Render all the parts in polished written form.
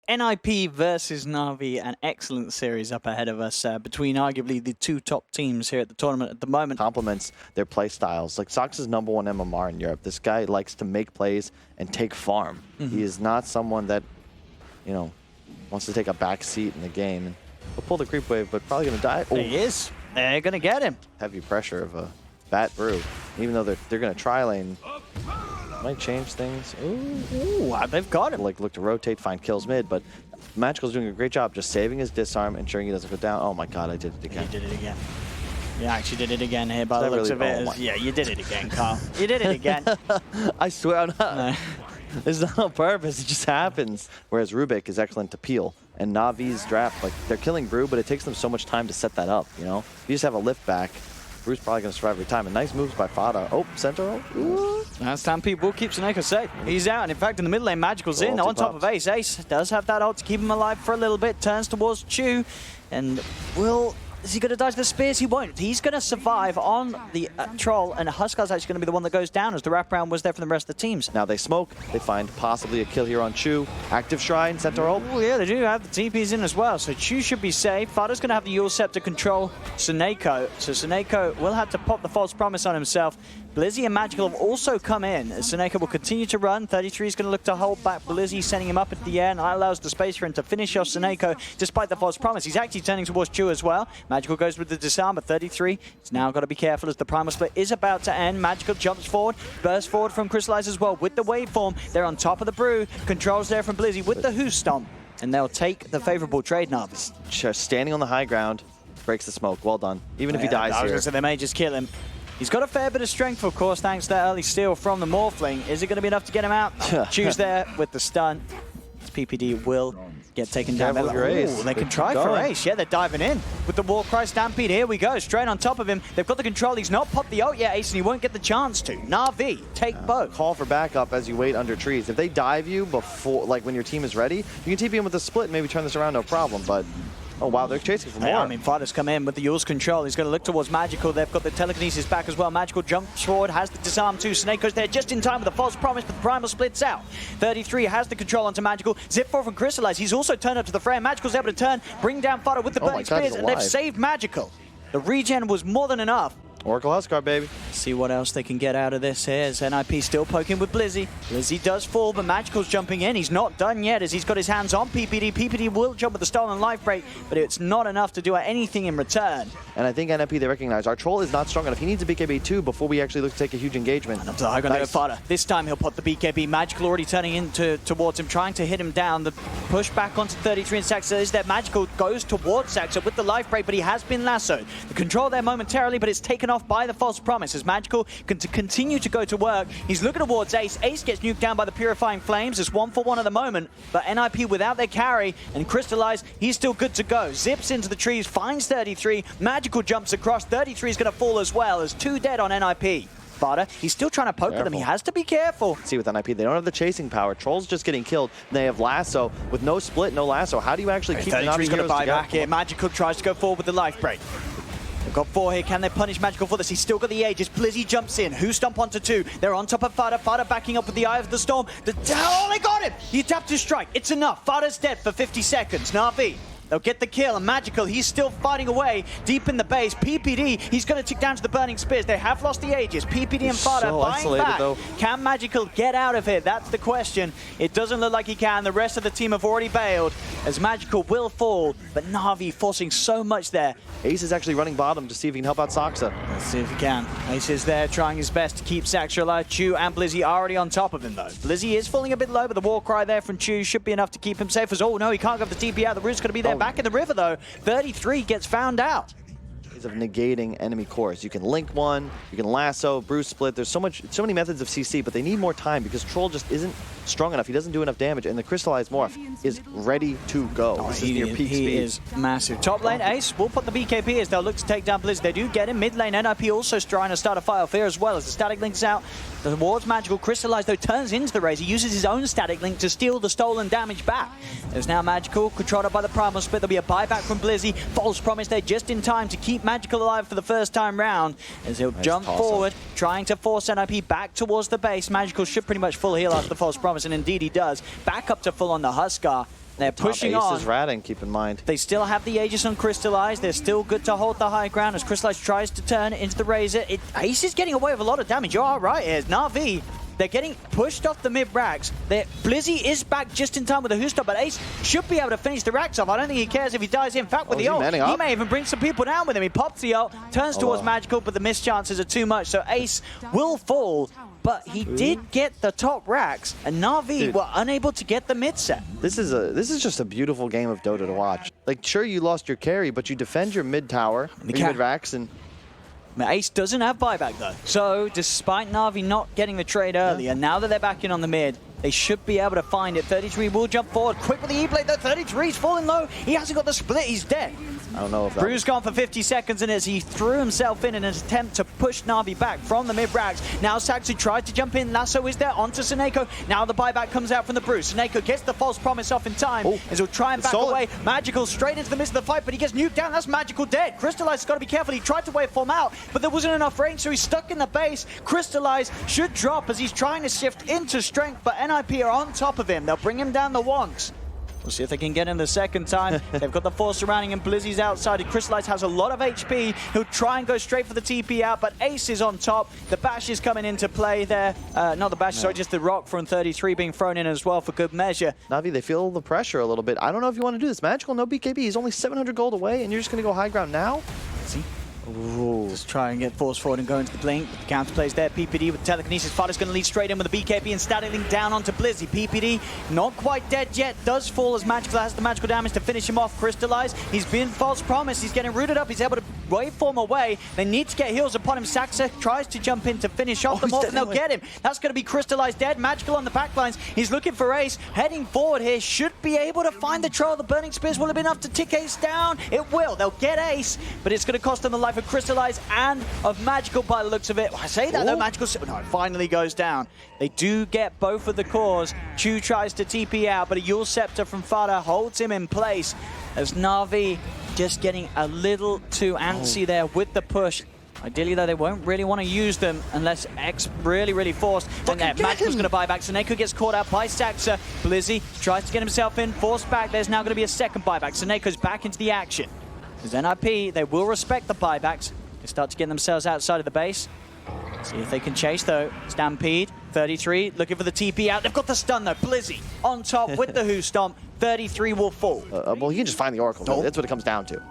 NiP versus NAVI, an excellent series up ahead of us between arguably the two top teams here at the tournament at the moment. Complements their play styles. Like Sox is #1 MMR in Europe. This guy likes to make plays and take farm. He is not someone that, you know, wants to take a back seat in the game. And he'll pull the creep wave, but probably going to die. He is. They're going to get him. Heavy pressure of a bat brew. Even though they're going to try lane. Might change things. Ooh, they've got him. Like look to rotate, find kills mid, but Magical's doing a great job just saving his disarm, ensuring he doesn't go down. Oh my god, I did it again. You did it again. You actually did it again here by the looks of it. Yeah, you did it again, Carl. You did it again. I swear I'm not. No. It's not on purpose, it just happens. Whereas Rubik is excellent to peel. And Navi's draft, like they're killing Brew, but it takes them so much time to set that up, you know? If you just have a lift back, Brew's probably going to survive every time. And nice moves by Fada. Oh, center. Ooh. Now Stampede will keep Seneko safe. He's out, and in fact, in the mid lane, Magical's in on top of Ace. Ace does have that ult to keep him alive for a little bit, turns towards Chu, and is he going to dodge the spears? He won't. He's going to survive on the troll, and Huskar's actually going to be the one that goes down as the wraparound was there for the rest of the teams. Now they smoke. They find possibly a kill here on Chu. Active Shrine, center ult. Oh yeah, they do have the TPs in as well, so Chu should be safe. Fada's going to have the Yule Scepter to control Seneko, so Seneko will have to pop the false promise on himself. Blizzy and Magical have also come in, as Seneko will continue to run. 33 is going to look to hold back Blizzy, sending him up into the air, and that allows the space for him to finish off Seneko despite the false promise. He's actually turning towards Chu as well. Magical goes with the disarm, but 33 has now got to be careful as the primal split is about to end. Magical jumps forward, bursts forward from Crystallize as well with the waveform. They're on top of the brew. Controls there from Blizzy with the Who Stomp, and they'll take the favorable trade now. Just standing on the high ground, breaks the smoke. Well done. Even if he dies here. So they may just kill him. He's got a fair bit of strength, of course, thanks to that early steal from the Morphling. Is it going to be enough to get him out? Choose there with the stun. PPD will get taken down. Ooh, they can try for Ace. Yeah, they're diving in with the Warcry Stampede. Here we go, straight on top of him. They've got the control. He's not popped the ult yet, Ace, and he won't get the chance to. Na'Vi, take both. Call for backup as you wait under trees. If they dive you before, like when your team is ready, you can TP him with a split and maybe turn this around, no problem, but oh wow, they're chasing for more. Yeah, I mean, Fada's come in with the Yule's control. He's going to look towards Magical. They've got the telekinesis back as well. Magical jumps forward, has the disarm too. Seneko's there just in time with a false promise, but the primal splits out. 33 has the control onto Magical. Zip forward from Crystallize. He's also turned up to the fray. Magical's able to turn, bring down Fada with the burning spears, and they've saved Magical. The regen was more than enough. Oracle Huskar, baby. See what else they can get out of this here. As NiP still poking with Blizzy. Blizzy does fall, but Magical's jumping in. He's not done yet as he's got his hands on PPD. PPD will jump with the stolen life break, but it's not enough to do anything in return. And I think NiP, they recognize our troll is not strong enough. He needs a BKB too before we actually look to take a huge engagement. And up to the high ground nice. Fada. This time he'll put the BKB. Magical already turning towards him, trying to hit him down. The push back onto 33 and Saxa is that Magical goes towards Saxa with the life break, but he has been lassoed. The control there momentarily, but it's taken off by the false promise. As Magical can continue to go to work. He's looking towards Ace. Ace gets nuked down by the Purifying Flames. It's 1-for-1 at the moment, but NiP without their carry and Crystallize, he's still good to go. Zips into the trees, finds 33. Magical jumps across. 33 is going to fall as well as 2 dead on NiP. Fada, he's still trying to poke at them. He has to be careful. See, with NiP, they don't have the chasing power. Troll's just getting killed. They have lasso. With no split, no lasso. How do you actually keep the Navi heroes together? Back here. Magical tries to go forward with the life break. They've got 4 here. Can they punish Magical for this? He's still got the Aegis. Blizzy jumps in. Who stomp onto 2? They're on top of Fada. Fada backing up with the Eye of the Storm. Oh, they got him! He tapped his strike. It's enough. Fada's dead for 50 seconds. Na'Vi, they'll get the kill, and Magical, he's still fighting away deep in the base. PPD, he's going to tick down to the Burning Spears. They have lost the Aegis. PPD and Fada buying back. Though. Can Magical get out of here? That's the question. It doesn't look like he can. The rest of the team have already bailed, as Magical will fall, but Na'Vi forcing so much there. Ace is actually running bottom to see if he can help out Saxa. Let's see if he can. Ace is there trying his best to keep Saxa alive. Chu and Blizzy already on top of him though. Blizzy is falling a bit low, but the war cry there from Chu should be enough to keep him safe. As oh no, he can't get the TP out. The root's going to be there. Back in the river though. 33 gets found out. Of negating enemy cores. You can link one, you can lasso, Bruce split. There's so many methods of CC, but they need more time because Troll just isn't strong enough. He doesn't do enough damage, and the Crystallized Morph is ready to go. Oh, he is massive. Top lane, Ace will put the BKB as they'll look to take down Blizz. They do get him. Mid lane, NiP also trying to start a fire of fear as well as the static links out. Towards Magical. Crystallized though turns into the Raze. He uses his own static link to steal the stolen damage back. There's now Magical controlled up by the primal split. There'll be a buyback from Blizzy. False promise there just in time to keep Magical alive for the first time round as he'll jump forward, trying to force NiP back towards the base. Magical should pretty much full heal after the false promise, and indeed he does. Back up to full on the Huskar. They're pushing on. Ace is ratting, keep in mind. They still have the Aegis on Crystallize. They're still good to hold the high ground as Crystallize tries to turn into the Razor. Ace is getting away with a lot of damage. You are right here. NAVI, they're getting pushed off the mid-racks. Blizzy is back just in time with a Hoostop, but Ace should be able to finish the racks off. I don't think he cares if he dies. In fact, with the ult, he may even bring some people down with him. He pops the ult, turns towards Magical, but the missed chances are too much, so Ace will fall. But he did get the top racks, and NAVI were unable to get the mid set. This is just a beautiful game of Dota to watch. Like, sure, you lost your carry, but you defend your mid tower, your mid racks, and Ace doesn't have buyback though. So despite NAVI not getting the trade earlier, now that they're back in on the mid, they should be able to find it. 33 will jump forward. Quick with the E-Blade though. 33's falling low. He hasn't got the split. He's dead. I don't know if that... Brew's gone for 50 seconds, and as he threw himself in an attempt to push NAVI back from the mid-racks. Now Saxu tried to jump in. Lasso is there onto Seneko. Now the buyback comes out from the Brew. Seneko gets the false promise off in time as he'll try and back away. Magical straight into the midst of the fight, but he gets nuked down. That's Magical dead. Crystallize has got to be careful. He tried to waveform out, but there wasn't enough range, so he's stuck in the base. Crystallize should drop as he's trying to shift into strength, but NiP are on top of him. They'll bring him down the once. We'll see if they can get him the second time. They've got the force surrounding him. Blizzy's outside. Crystallize has a lot of HP. He'll try and go straight for the TP out, but Ace is on top. The bash is coming into play there. Not the bash, sorry, just the rock from 33 being thrown in as well for good measure. NAVI, they feel the pressure a little bit. I don't know if you want to do this. Magical, no BKB. He's only 700 gold away, and you're just going to go high ground now? See? Ooh. Just try and get force forward and go into the blink. The counter plays there. PPD with telekinesis. Fada's going to lead straight in with the BKB and Startling down onto Blizzy. PPD not quite dead yet. Does fall as Magical has the magical damage to finish him off. Crystallize. He's been false promised. He's getting rooted up. He's able to waveform away. They need to get heals upon him. Saxa tries to jump in to finish off them off, and they'll get him. That's going to be Crystallize dead. Magical on the backlines. He's looking for Ace. Heading forward here. Should be able to find the troll. The Burning Spears will have been enough to tick Ace down. It will. They'll get Ace, but it's going to cost them the life of Crystallize and of Magical by the looks of it. I say that though, Magical no, it finally goes down. They do get both of the cores. Chu tries to TP out, but a Yule Scepter from Fada holds him in place as NAVI just getting a little too antsy there with the push. Ideally, though, they won't really want to use them unless X really forced. And there, Magical's going to buy back. Seneko gets caught out by Saxa. Blizzy tries to get himself in, forced back. There's now going to be a second buyback. Seneko's back into the action. Because NiP, they will respect the buybacks. They start to get themselves outside of the base. See if they can chase, though. Stampede, 33, looking for the TP out. They've got the stun, though. Blizzy on top with the Who Stomp. 33 will fall. Well, you can just find the Oracle. That's what it comes down to.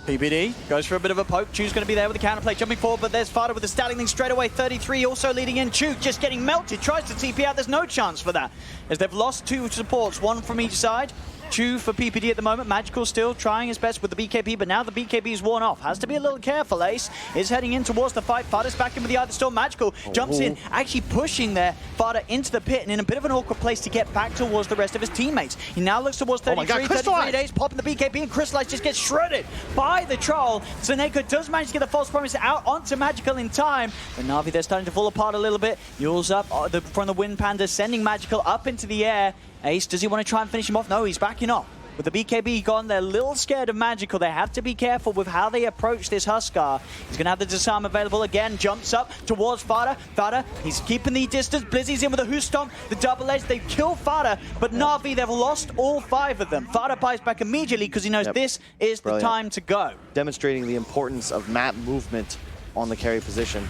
PPD goes for a bit of a poke. Chu's going to be there with the counterplay, jumping forward, but there's Fada with the Startling thing straight away. 33 also leading in. Chu just getting melted, tries to TP out. There's no chance for that, as they've lost two supports, one from each side. Chu for PPD at the moment. Magical still trying his best with the BKB, but now the BKB is worn off. Has to be a little careful. Ace is heading in towards the fight. Fada's back in with the Either Storm. Magical jumps in, actually pushing there Fada into the pit and in a bit of an awkward place to get back towards the rest of his teammates. He now looks towards 33, 33 days, popping the BKB, and Crystallize just gets shredded by the troll. Seneko does manage to get the false promise out onto Magical in time, but NAVI, they're starting to fall apart a little bit. Yule's up from the Wind Panda, sending Magical up into the air. Ace, does he want to try and finish him off? No, he's backing off. With the BKB gone, they're a little scared of Magical. They have to be careful with how they approach this Huskar. He's going to have the disarm available again. Jumps up towards Fada. Fada, he's keeping the distance. Blizzy's in with a Who Stomp. The double edge, they kill Fada, but NAVI, they've lost all 5 of them. Fada buys back immediately because he knows this is the time to go. Demonstrating the importance of map movement on the carry position.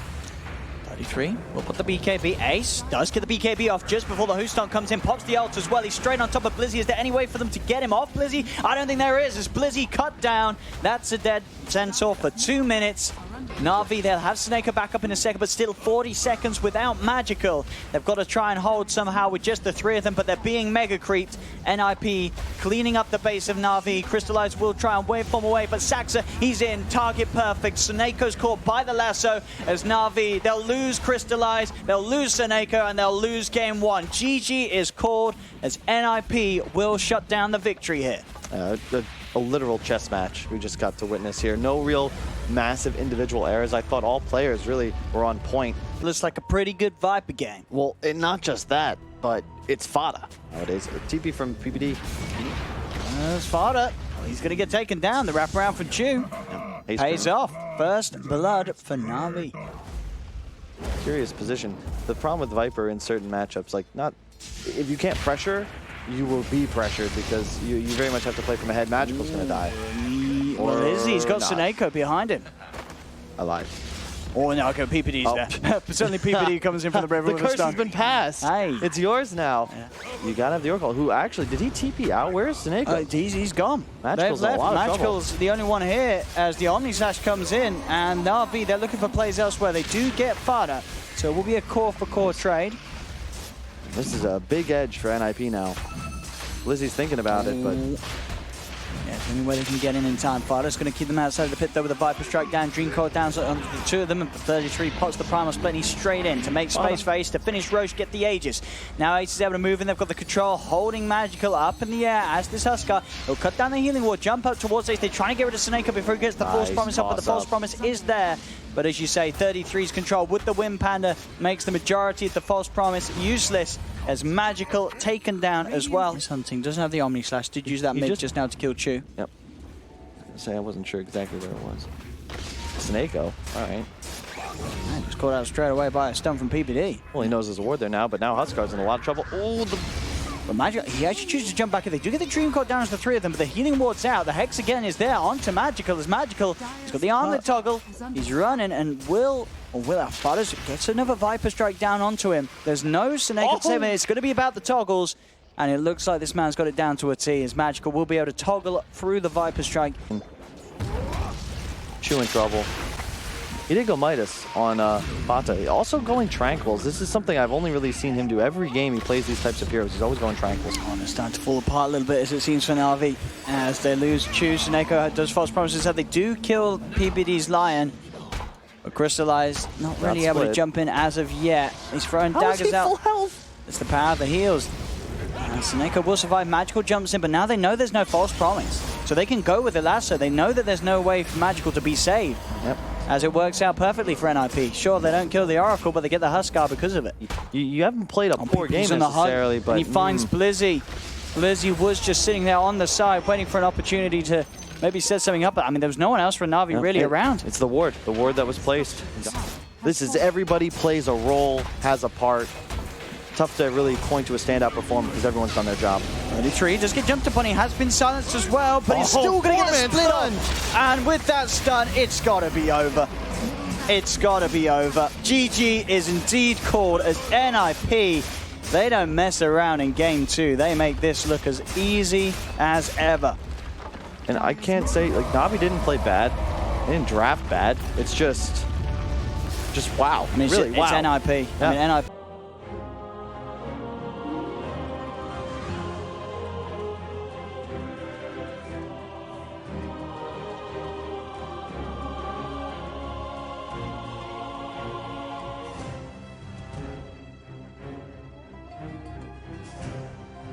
33 will put the BKB. Ace does get the BKB off just before the Who Stomp comes in. Pops the ult as well. He's straight on top of Blizzy. Is there any way for them to get him off Blizzy? I don't think there is. As Blizzy cut down, that's a dead Centaur for 2 minutes. NAVI, they'll have Seneko back up in a second, but still 40 seconds without Magical. They've got to try and hold somehow with just the 3 of them, but they're being mega creeped. NiP cleaning up the base of NAVI. Crystallize will try and waveform away, but Saxa, he's in. Target perfect. Seneko's caught by the lasso as NAVI, they'll lose Crystallize, they'll lose Seneko, and they'll lose game 1. GG is called as NiP will shut down the victory here. A literal chess match we just got to witness here. No real massive individual errors. I thought all players really were on point. Looks like a pretty good Viper game. Well, and not just that, but it's Fada nowadays. TP from PPD. There's Fada. He's going to get taken down. The wraparound for Chu pays off. First blood for NAVI. Curious position. The problem with Viper in certain matchups, like if you can't pressure, you will be pressured because you very much have to play from ahead. Magical's going to die. Well, Izzy's got not. Seneko behind him. I lied. Oh, no, okay, PPD's there. But certainly PPD comes in for the Brave The with curse a stun. has been passed. Hey. It's yours now. Yeah. You got to have the Oracle. Who actually, did he TP out? Where's Seneko? He's gone. Magical's They've in a left. lot of trouble. Magical's the only one here as the Omni Slash comes in, and NAVI, they're looking for plays elsewhere. They do get Fada, so it will be a core-for-core trade. This is a big edge for NiP now. Lizzie's thinking about it, but... Yeah, it's the only way they can get in time. Fada's going to keep them outside of the pit, though, with a Viper Strike down. Dream Coil down to the two of them, and 33 pots the Primal Split, and he's straight in to make space for Ace to finish Roche, get the Aegis. Now Ace is able to move in. They've got the control, holding Magical up in the air as this Huskar. He'll cut down the healing wall, jump up towards Ace. They're trying to get rid of Seneko before he gets the False Promise up, but the False Promise is there. But as you say, 33's control with the Wind Panda makes the majority of the False Promise useless as Magical taken down as well. This Hunting doesn't have the Omni Slash. Did use that mid just now to kill Chu. Yep. I wasn't sure exactly where it was. Seneko, all right. Man, just caught out straight away by a stun from PPD. Well, he knows there's a ward there now, but now Huskar's in a lot of trouble. Oh, But Magical, he actually chooses to jump back in. They do get the Dream Coil down as the three of them, but the healing ward's out. The Hex again is there onto Magical. As Magical, he's got the armlet toggle. He's running and Fada's gets another Viper Strike down onto him. There's no Seneko to save him. It's going to be about the toggles. And it looks like this man's got it down to a T, as Magical will be able to toggle through the Viper Strike. Chu in trouble. He did go Midas on Bata. Also going Tranquils. This is something I've only really seen him do every game he plays these types of heroes. He's always going Tranquils. Oh, they're starting to fall apart a little bit as it seems for NAVI. As they lose Chu, Seneko does False Promises. They do kill PPD's Lion. But Crystallize not really able to jump in as of yet. He's throwing daggers out. Full health? It's the power of the heals. Seneko will survive. Magical jumps in, but now they know there's no False Promise. So they can go with the lasso. They know that there's no way for Magical to be saved. Yep. As it works out perfectly for NiP. Sure, they don't kill the Oracle, but they get the Huskar because of it. You haven't played a poor game necessarily, but... And he finds Blizzy. Blizzy was just sitting there on the side, waiting for an opportunity to maybe set something up. I mean, there was no one else for NAVI really around. It's the ward that was placed. This is everybody plays a role, has a part. Tough to really point to a standout performer because everyone's done their job. 33 does get jumped upon. He has been silenced as well, but he's still going to get a split on. And with that stun, it's got to be over. It's got to be over. GG is indeed called as NiP. They don't mess around in game 2. They make this look as easy as ever. And I can't say, like, NAVI didn't play bad. They didn't draft bad. It's just wow. I mean, really, it's wow. NiP. Yeah. I mean, NiP.